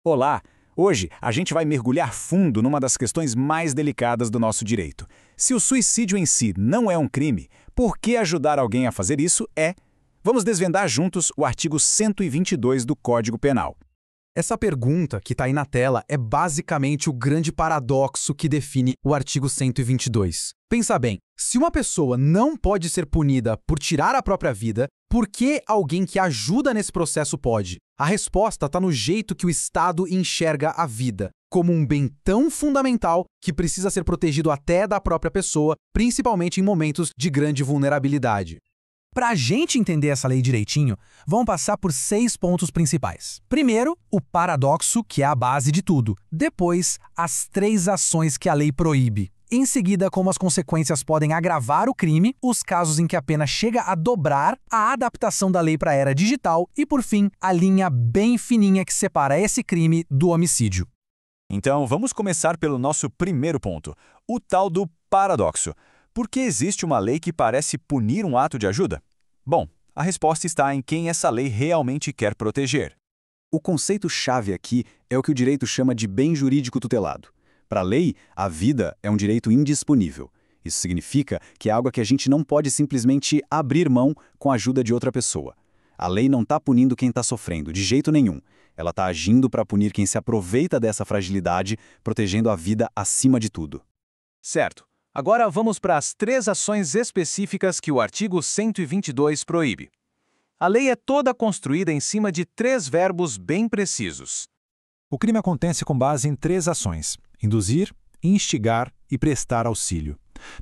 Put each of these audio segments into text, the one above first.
Olá! Hoje a gente vai mergulhar fundo numa das questões mais delicadas do nosso direito. Se o suicídio em si não é um crime, por que ajudar alguém a fazer isso é? Vamos desvendar juntos o artigo 122 do Código Penal. Essa pergunta que está aí na tela é basicamente o grande paradoxo que define o artigo 122. Pensa bem, se uma pessoa não pode ser punida por tirar a própria vida, por que alguém que ajuda nesse processo pode? A resposta está no jeito que o Estado enxerga a vida, como um bem tão fundamental que precisa ser protegido até da própria pessoa, principalmente em momentos de grande vulnerabilidade. Para a gente entender essa lei direitinho, vamos passar por 6 pontos principais. Primeiro, o paradoxo, que é a base de tudo. Depois, as 3 ações que a lei proíbe. Em seguida, como as consequências podem agravar o crime, os casos em que a pena chega a dobrar, a adaptação da lei para a era digital e, por fim, a linha bem fininha que separa esse crime do homicídio. Então, vamos começar pelo nosso primeiro ponto, o tal do paradoxo. Por que existe uma lei que parece punir um ato de ajuda? Bom, a resposta está em quem essa lei realmente quer proteger. O conceito-chave aqui é o que o direito chama de bem jurídico tutelado. Para a lei, a vida é um direito indisponível. Isso significa que é algo que a gente não pode simplesmente abrir mão com a ajuda de outra pessoa. A lei não está punindo quem está sofrendo, de jeito nenhum. Ela está agindo para punir quem se aproveita dessa fragilidade, protegendo a vida acima de tudo. Certo. Agora vamos para as 3 ações específicas que o artigo 122 proíbe. A lei é toda construída em cima de 3 verbos bem precisos. O crime acontece com base em 3 ações: induzir, instigar e prestar auxílio.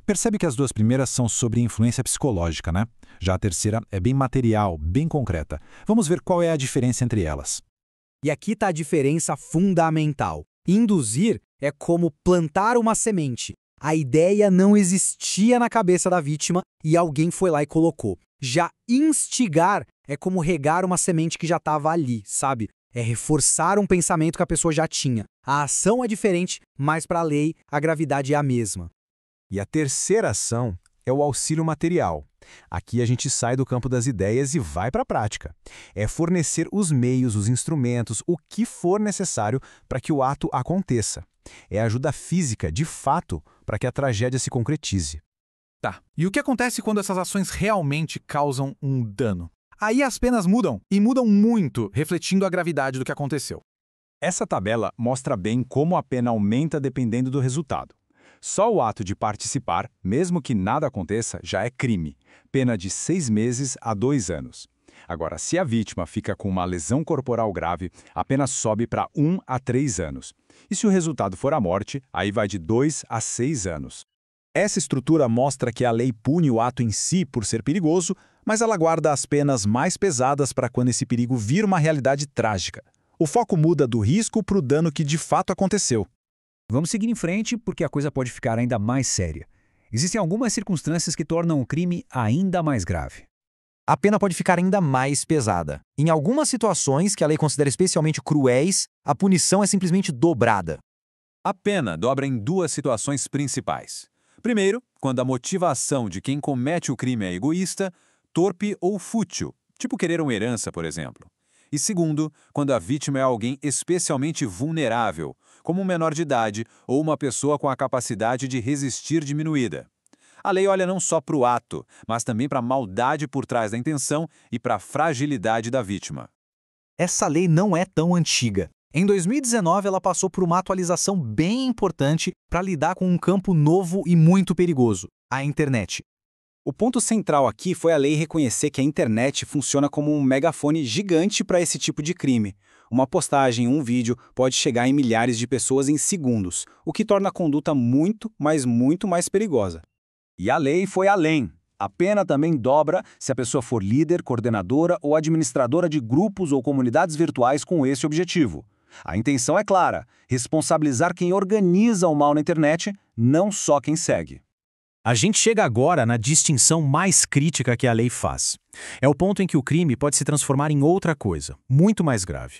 Percebe que as 2 primeiras são sobre influência psicológica, né? Já a terceira é bem material, bem concreta. Vamos ver qual é a diferença entre elas. E aqui está a diferença fundamental. Induzir é como plantar uma semente. A ideia não existia na cabeça da vítima e alguém foi lá e colocou. Já instigar é como regar uma semente que já estava ali, sabe? É reforçar um pensamento que a pessoa já tinha. A ação é diferente, mas para a lei a gravidade é a mesma. E a terceira ação é o auxílio material. Aqui a gente sai do campo das ideias e vai para a prática. É fornecer os meios, os instrumentos, o que for necessário para que o ato aconteça. É ajuda física, de fato, para que a tragédia se concretize. Tá. E o que acontece quando essas ações realmente causam um dano? Aí as penas mudam, e mudam muito, refletindo a gravidade do que aconteceu. Essa tabela mostra bem como a pena aumenta dependendo do resultado. Só o ato de participar, mesmo que nada aconteça, já é crime. Pena de 6 meses a 2 anos. Agora, se a vítima fica com uma lesão corporal grave, a pena sobe para 1 a 3 anos. E se o resultado for a morte, aí vai de 2 a 6 anos. Essa estrutura mostra que a lei pune o ato em si por ser perigoso, mas ela guarda as penas mais pesadas para quando esse perigo vir uma realidade trágica. O foco muda do risco para o dano que de fato aconteceu. Vamos seguir em frente porque a coisa pode ficar ainda mais séria. Existem algumas circunstâncias que tornam o crime ainda mais grave. A pena pode ficar ainda mais pesada. Em algumas situações que a lei considera especialmente cruéis, a punição é simplesmente dobrada. A pena dobra em 2 situações principais. Primeiro, quando a motivação de quem comete o crime é egoísta, torpe ou fútil, tipo querer uma herança, por exemplo. E segundo, quando a vítima é alguém especialmente vulnerável, como um menor de idade ou uma pessoa com a capacidade de resistir diminuída. A lei olha não só para o ato, mas também para a maldade por trás da intenção e para a fragilidade da vítima. Essa lei não é tão antiga. Em 2019, ela passou por uma atualização bem importante para lidar com um campo novo e muito perigoso: a internet. O ponto central aqui foi a lei reconhecer que a internet funciona como um megafone gigante para esse tipo de crime. Uma postagem, um vídeo, pode chegar em milhares de pessoas em segundos, o que torna a conduta muito mais perigosa. E a lei foi além. A pena também dobra se a pessoa for líder, coordenadora ou administradora de grupos ou comunidades virtuais com esse objetivo. A intenção é clara: responsabilizar quem organiza o mal na internet, não só quem segue. A gente chega agora na distinção mais crítica que a lei faz. É o ponto em que o crime pode se transformar em outra coisa, muito mais grave.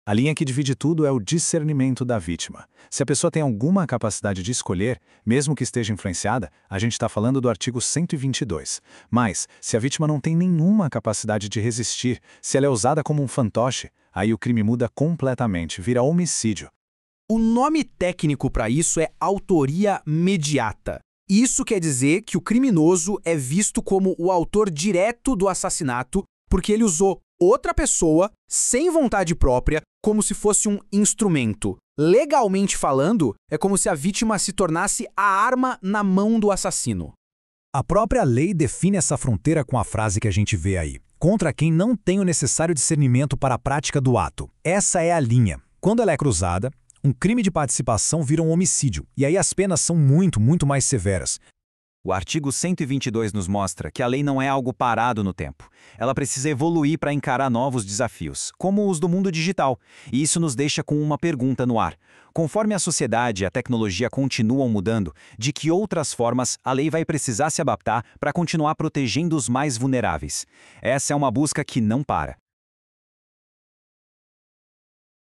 A linha que divide tudo é o discernimento da vítima. Se a pessoa tem alguma capacidade de escolher, mesmo que esteja influenciada, a gente está falando do artigo 122. Mas, se a vítima não tem nenhuma capacidade de resistir, se ela é usada como um fantoche, aí o crime muda completamente, vira homicídio. O nome técnico para isso é autoria mediata. Isso quer dizer que o criminoso é visto como o autor direto do assassinato porque ele usou outra pessoa, sem vontade própria, como se fosse um instrumento. Legalmente falando, é como se a vítima se tornasse a arma na mão do assassino. A própria lei define essa fronteira com a frase que a gente vê aí. Contra quem não tem o necessário discernimento para a prática do ato. Essa é a linha. Quando ela é cruzada, um crime de participação vira um homicídio, e aí as penas são muito mais severas. O artigo 122 nos mostra que a lei não é algo parado no tempo. Ela precisa evoluir para encarar novos desafios, como os do mundo digital. E isso nos deixa com uma pergunta no ar. Conforme a sociedade e a tecnologia continuam mudando, de que outras formas a lei vai precisar se adaptar para continuar protegendo os mais vulneráveis? Essa é uma busca que não para.